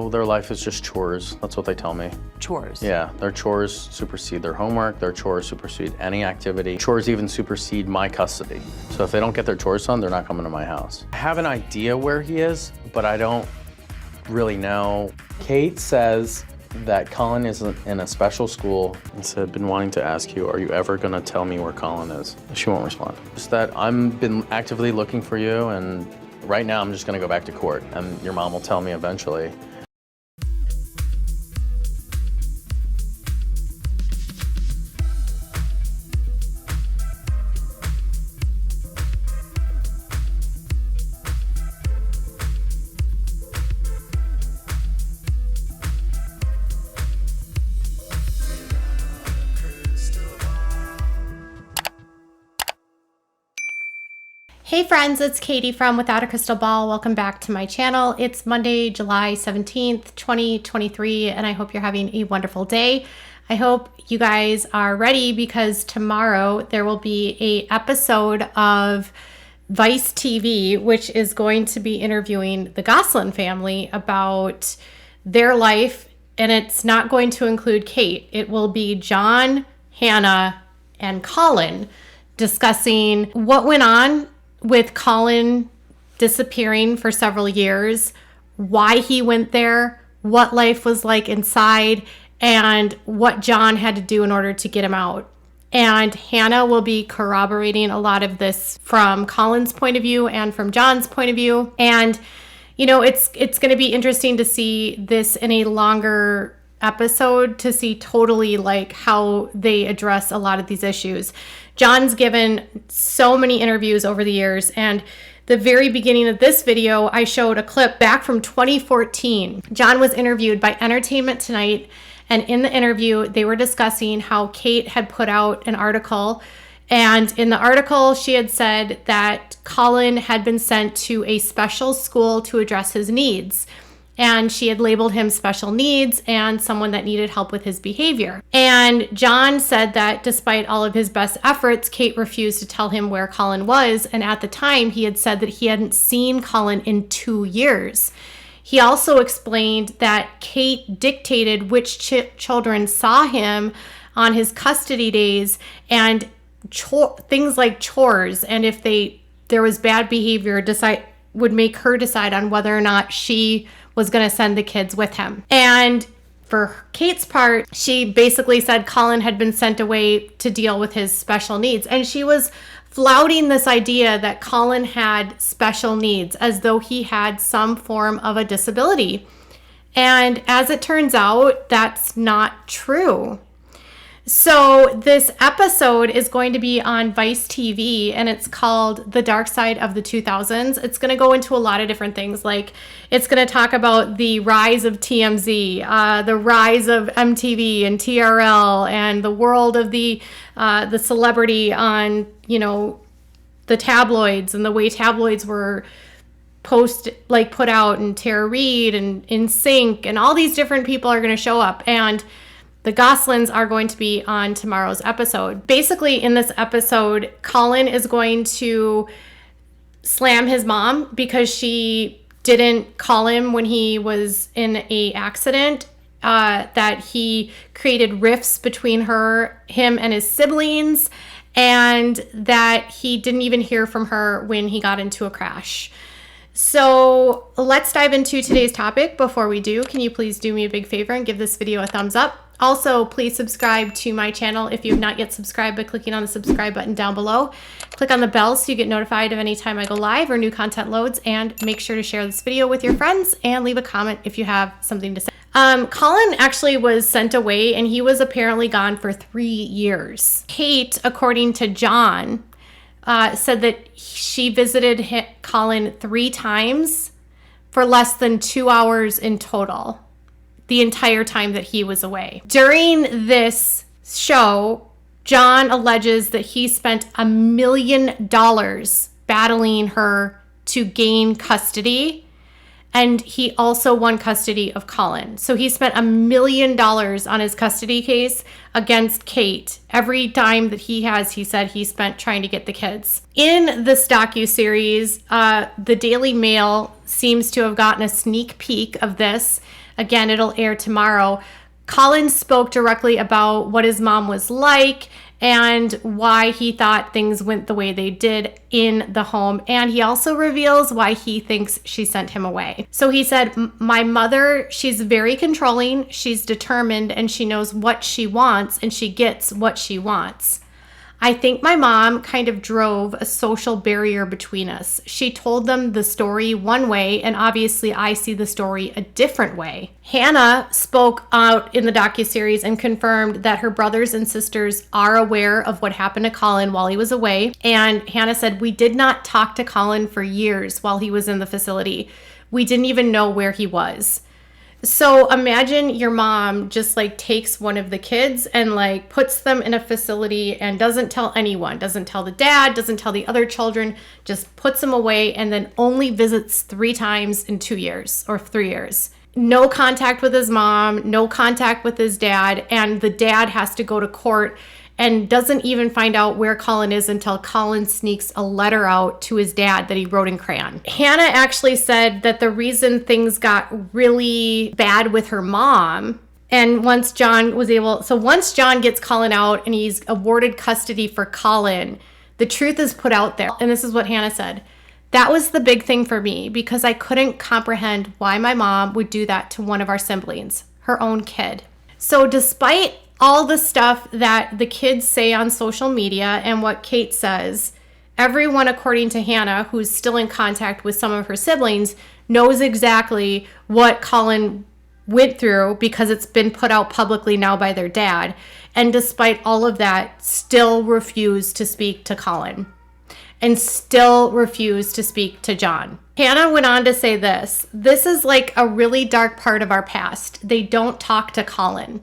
Oh, their life is just chores. That's what they tell me. Chores? Yeah, their chores supersede their homework. Their chores supersede any activity. Chores even supersede my custody. So if they don't get their chores done, they're not coming to my house. I have an idea where he is, but I don't really know. Kate says that Collin is in a special school and said, I've been wanting to ask you, are you ever gonna tell me where Collin is? She won't respond. Just that I've been actively looking for you, and right now I'm just gonna go back to court, and your mom will tell me eventually. Hey friends, it's Katie from Without a Crystal Ball. Welcome back to my channel. It's Monday, July 17th, 2023, and I hope you're having a wonderful day. I hope you guys are ready because tomorrow there will be an episode of Vice TV, which is going to be interviewing the Gosselin family about their life, and it's not going to include Kate. It will be John, Hannah, and Collin discussing what went on with Collin disappearing for several years, why he went there, what life was like inside, and what John had to do in order to get him out. And Hannah will be corroborating a lot of this from Collin's point of view and from John's point of view. And, you know, it's going to be interesting to see this in a longer episode to see totally like how they address a lot of these issues. John's given so many interviews over the years, and the very beginning of this video, I showed a clip back from 2014. John was interviewed by Entertainment Tonight, and in the interview, they were discussing how Kate had put out an article, and in the article, she had said that Collin had been sent to a special school to address his needs. And she had labeled him special needs and someone that needed help with his behavior. And John said that despite all of his best efforts, Kate refused to tell him where Collin was. And at the time, he had said that he hadn't seen Collin in 2 years. He also explained that Kate dictated which children saw him on his custody days and things like chores. And if there was bad behavior, would make her decide on whether or not she was going to send the kids with him. And for Kate's part, she basically said Collin had been sent away to deal with his special needs. And she was flouting this idea that Collin had special needs as though he had some form of a disability. And as it turns out, that's not true. So this episode is going to be on Vice TV, and it's called The Dark Side of the 2000s. It's going to go into a lot of different things. Like, it's going to talk about the rise of TMZ, the rise of MTV and TRL, and the world of the celebrity on, you know, the tabloids, and the way tabloids were put out, and Tara Reid and NSYNC, and all these different people are going to show up. And the Gosselins are going to be on tomorrow's episode. Basically, in this episode, Collin is going to slam his mom because she didn't call him when he was in an accident, that he created rifts between him and his siblings, and that he didn't even hear from her when he got into a crash. So let's dive into today's topic. Before we do, can you please do me a big favor and give this video a thumbs up? Also, please subscribe to my channel if you have not yet subscribed by clicking on the subscribe button down below. Click on the bell so you get notified of any time I go live or new content loads, and make sure to share this video with your friends and leave a comment if you have something to say. Collin actually was sent away, and he was apparently gone for 3 years. Kate, according to John, said that she visited Collin 3 times for less than 2 hours in total, the entire time that he was away. During this show, John alleges that he spent $1 million battling her to gain custody, and he also won custody of Collin. So he spent $1 million on his custody case against Kate. Every time that he said he spent trying to get the kids. In this docuseries, the Daily Mail seems to have gotten a sneak peek of this. Again, it'll air tomorrow. Collin spoke directly about what his mom was like and why he thought things went the way they did in the home. And he also reveals why he thinks she sent him away. So he said, my mother, she's very controlling, she's determined, and she knows what she wants, and she gets what she wants. I think my mom kind of drove a social barrier between us. She told them the story one way, and obviously I see the story a different way. Hannah spoke out in the docuseries and confirmed that her brothers and sisters are aware of what happened to Collin while he was away. And Hannah said, we did not talk to Collin for years while he was in the facility. We didn't even know where he was. So imagine your mom just like takes one of the kids and like puts them in a facility and doesn't tell anyone, doesn't tell the dad, doesn't tell the other children, just puts them away and then only visits 3 times in 2 years or 3 years. No contact with his mom, no contact with his dad, and the dad has to go to court and doesn't even find out where Collin is until Collin sneaks a letter out to his dad that he wrote in crayon. Hannah actually said that the reason things got really bad with her mom, and once John gets Collin out and he's awarded custody for Collin, the truth is put out there. And this is what Hannah said. That was the big thing for me because I couldn't comprehend why my mom would do that to one of our siblings, her own kid. So despite all the stuff that the kids say on social media and what Kate says, everyone, according to Hannah, who's still in contact with some of her siblings, knows exactly what Collin went through because it's been put out publicly now by their dad. And despite all of that, still refuse to speak to Collin and still refuse to speak to John. Hannah went on to say this is like a really dark part of our past. They don't talk to Collin.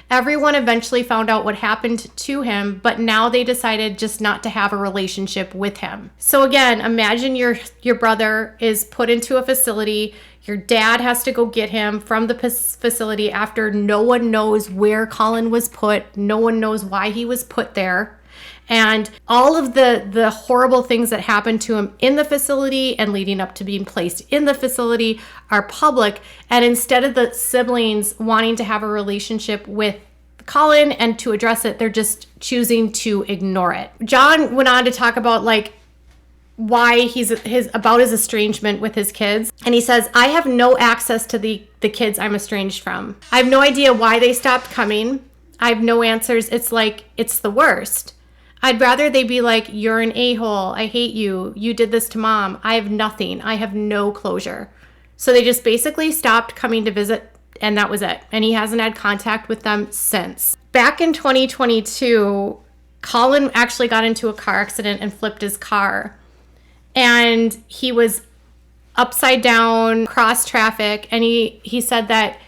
Everyone eventually found out what happened to him, but now they decided just not to have a relationship with him. So again, imagine your brother is put into a facility. Your dad has to go get him from the facility after no one knows where Collin was put. No one knows why he was put there. And all of the horrible things that happened to him in the facility and leading up to being placed in the facility are public. And instead of the siblings wanting to have a relationship with Collin and to address it, they're just choosing to ignore it. John went on to talk about like why his estrangement with his kids. And he says, I have no access to the kids I'm estranged from. I have no idea why they stopped coming. I have no answers. It's like, it's the worst. I'd rather they be like, you're an a-hole. I hate you. You did this to mom. I have nothing. I have no closure. So they just basically stopped coming to visit, and that was it. And he hasn't had contact with them since. Back in 2022, Collin actually got into a car accident and flipped his car. And he was upside down, cross traffic. And he said that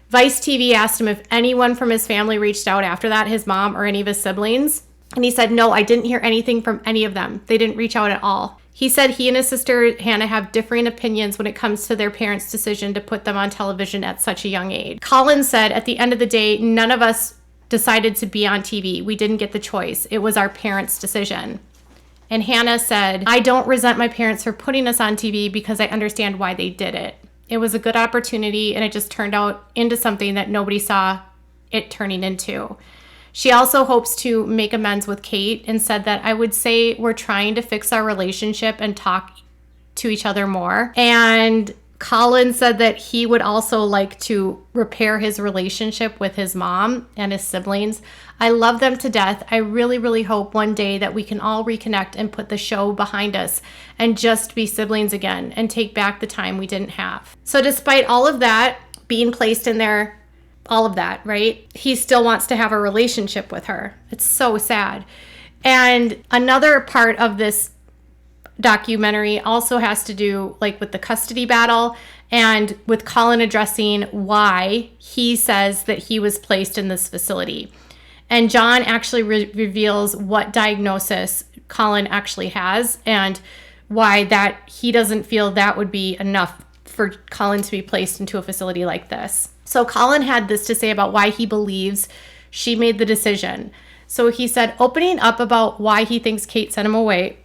Vice TV asked him if anyone from his family reached out after that, his mom or any of his siblings. And he said, no, I didn't hear anything from any of them. They didn't reach out at all. He said he and his sister Hannah have differing opinions when it comes to their parents' decision to put them on television at such a young age. Collin said, at the end of the day, none of us decided to be on TV. We didn't get the choice. It was our parents' decision. And Hannah said, I don't resent my parents for putting us on TV because I understand why they did it. It was a good opportunity and it just turned out into something that nobody saw it turning into. She also hopes to make amends with Kate and said that I would say we're trying to fix our relationship and talk to each other more. And Collin said that he would also like to repair his relationship with his mom and his siblings. I love them to death. I really, really hope one day that we can all reconnect and put the show behind us and just be siblings again and take back the time we didn't have. So despite all of that being placed in there, all of that, right? He still wants to have a relationship with her. It's so sad. And another part of this documentary also has to do like with the custody battle and with Collin addressing why he says that he was placed in this facility. And John actually reveals what diagnosis Collin actually has and why that he doesn't feel that would be enough for Collin to be placed into a facility like this. So Collin had this to say about why he believes she made the decision. So he said, opening up about why he thinks Kate sent him away,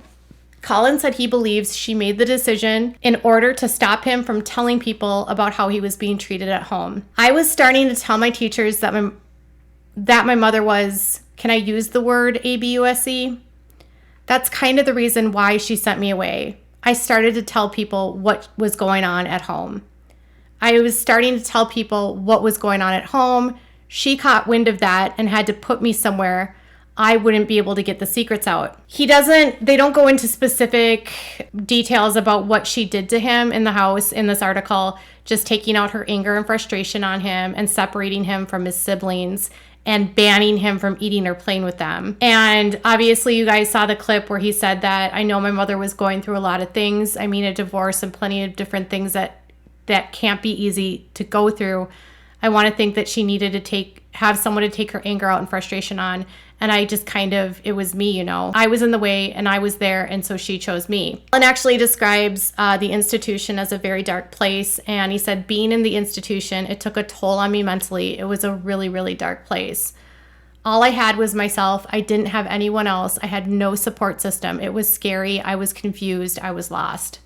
Collin said he believes she made the decision in order to stop him from telling people about how he was being treated at home. I was starting to tell my teachers that my mother was, can I use the word ABUSE? That's kind of the reason why she sent me away. I started to tell people what was going on at home. I was starting to tell people what was going on at home. She caught wind of that and had to put me somewhere I wouldn't be able to get the secrets out. They don't go into specific details about what she did to him in the house in this article, just taking out her anger and frustration on him and separating him from his siblings and banning him from eating or playing with them. And obviously you guys saw the clip where he said that, I know my mother was going through a lot of things. I mean, a divorce and plenty of different things that can't be easy to go through. I want to think that she needed to have someone to take her anger out and frustration on. And I just it was me, I was in the way and I was there. And so she chose me. And actually describes the institution as a very dark place. And he said, being in the institution, it took a toll on me mentally. It was a really, really dark place. All I had was myself. I didn't have anyone else. I had no support system. It was scary. I was confused. I was lost.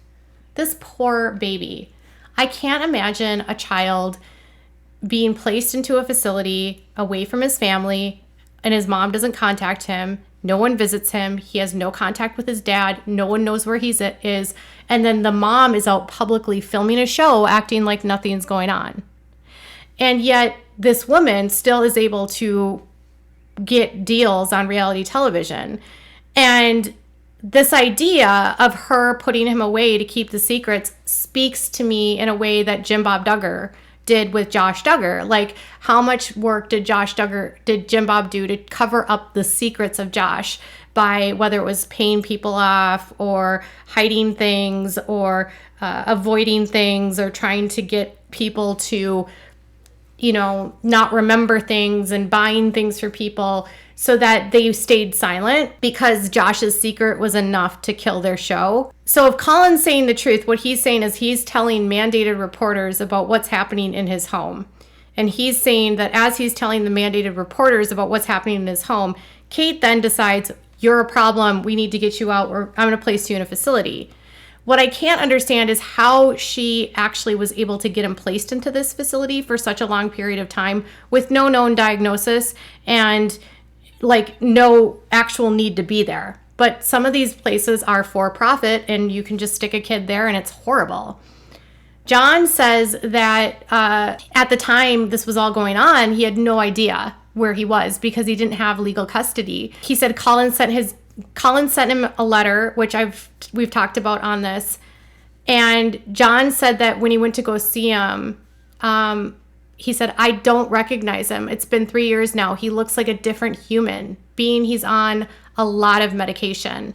This poor baby. I can't imagine a child being placed into a facility away from his family, and his mom doesn't contact him. No one visits him. He has no contact with his dad. No one knows where he is. And then the mom is out publicly filming a show acting like nothing's going on. And yet this woman still is able to get deals on reality television. And this idea of her putting him away to keep the secrets speaks to me in a way that Jim Bob Duggar did with Josh Duggar. Like, how much work did Jim Bob do to cover up the secrets of Josh by whether it was paying people off or hiding things or avoiding things or trying to get people to, not remember things and buying things for people so that they stayed silent because Josh's secret was enough to kill their show. So if Collin's saying the truth, what he's saying is he's telling mandated reporters about what's happening in his home. And he's saying that as he's telling the mandated reporters about what's happening in his home, Kate then decides, you're a problem, we need to get you out, or I'm going to place you in a facility. What I can't understand is how she actually was able to get him placed into this facility for such a long period of time with no known diagnosis and no actual need to be there. But some of these places are for profit and you can just stick a kid there and it's horrible. John says that at the time this was all going on, he had no idea where he was because he didn't have legal custody. He said Collin sent him a letter, which we've talked about on this. And John said that when he went to go see him, he said, I don't recognize him. It's been 3 years now. He looks like a different human, being he's on a lot of medication.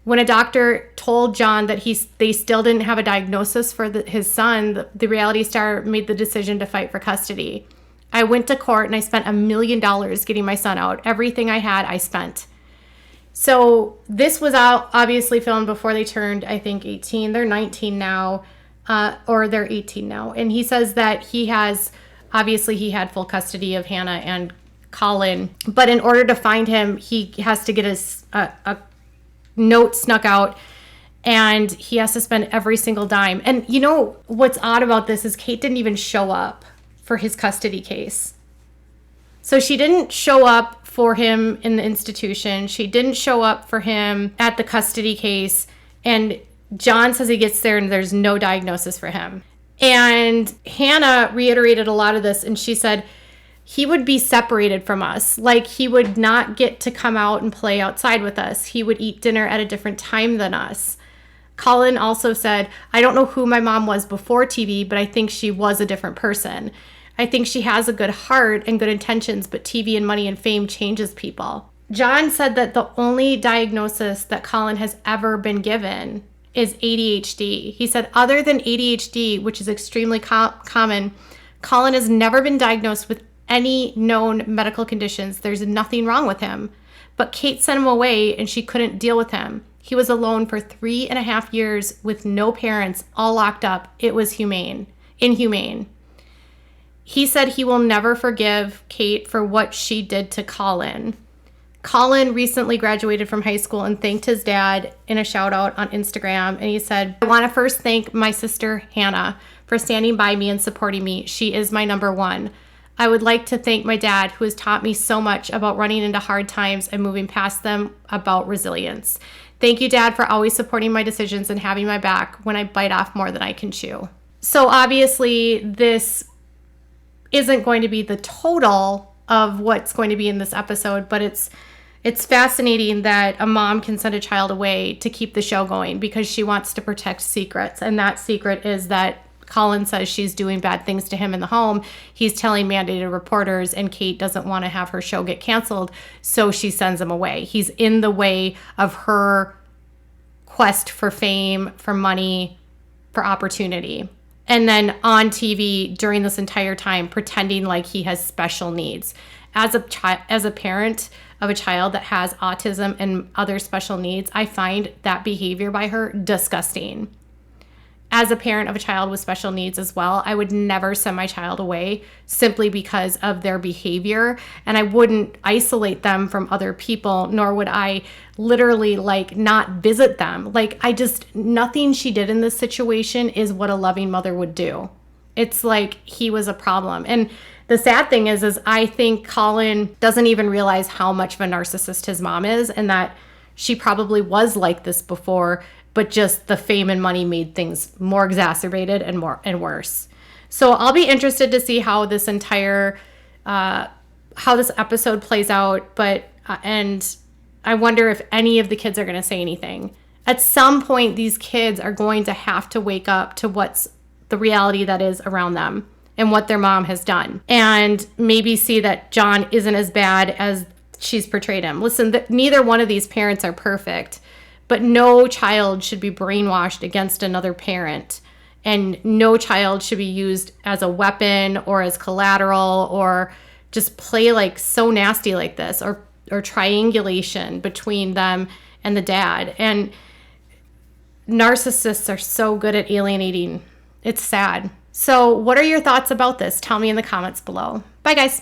When a doctor told John that they still didn't have a diagnosis for his son, the reality star made the decision to fight for custody. I went to court and I spent $1 million getting my son out. Everything I had, I spent. So this was obviously filmed before they turned, I think, 18. They're 19 now, or they're 18 now. And he says that he had full custody of Hannah and Collin. But in order to find him, he has to get a note snuck out and he has to spend every single dime. And what's odd about this is Kate didn't even show up for his custody case. So she didn't show up for him in the institution. She didn't show up for him at the custody case. And John says he gets there and there's no diagnosis for him. And Hannah reiterated a lot of this. And she said he would be separated from us. Like, he would not get to come out and play outside with us. He would eat dinner at a different time than us. Collin also said, I don't know who my mom was before TV, but I think she was a different person. I think she has a good heart and good intentions, but TV and money and fame changes people. John said that the only diagnosis that Collin has ever been given is ADHD. He said other than ADHD, which is extremely common, Collin has never been diagnosed with any known medical conditions. There's nothing wrong with him. But Kate sent him away and she couldn't deal with him. He was alone for 3.5 years with no parents, all locked up. It was inhumane. He said he will never forgive Kate for what she did to Collin. Collin recently graduated from high school and thanked his dad in a shout out on Instagram. And he said, I want to first thank my sister, Hannah, for standing by me and supporting me. She is my number one. I would like to thank my dad, who has taught me so much about running into hard times and moving past them, about resilience. Thank you, Dad, for always supporting my decisions and having my back when I bite off more than I can chew. So obviously, this isn't going to be the total of what's going to be in this episode, but it's fascinating that a mom can send a child away to keep the show going because she wants to protect secrets. And that secret is that Collin says she's doing bad things to him in the home. He's telling mandated reporters, and Kate doesn't want to have her show get canceled, so she sends him away. He's in the way of her quest for fame, for money, for opportunity. And then on TV during this entire time, pretending like he has special needs. As a parent of a child that has autism and other special needs, I find that behavior by her disgusting. As a parent of a child with special needs as well, I would never send my child away simply because of their behavior. And I wouldn't isolate them from other people, nor would I literally not visit them. Nothing she did in this situation is what a loving mother would do. It's like he was a problem. And the sad thing is I think Collin doesn't even realize how much of a narcissist his mom is, and that she probably was like this before, but just the fame and money made things more exacerbated and worse. So I'll be interested to see how this entire how this episode plays out. And I wonder if any of the kids are going to say anything. At some point, these kids are going to have to wake up to what's the reality that is around them and what their mom has done, and maybe see that John isn't as bad as she's portrayed him. Listen, neither one of these parents are perfect, but no child should be brainwashed against another parent, and no child should be used as a weapon or as collateral or just play so nasty like this, or triangulation between them and the dad. And narcissists are so good at alienating. It's sad. So what are your thoughts about this? Tell me in the comments below. Bye, guys.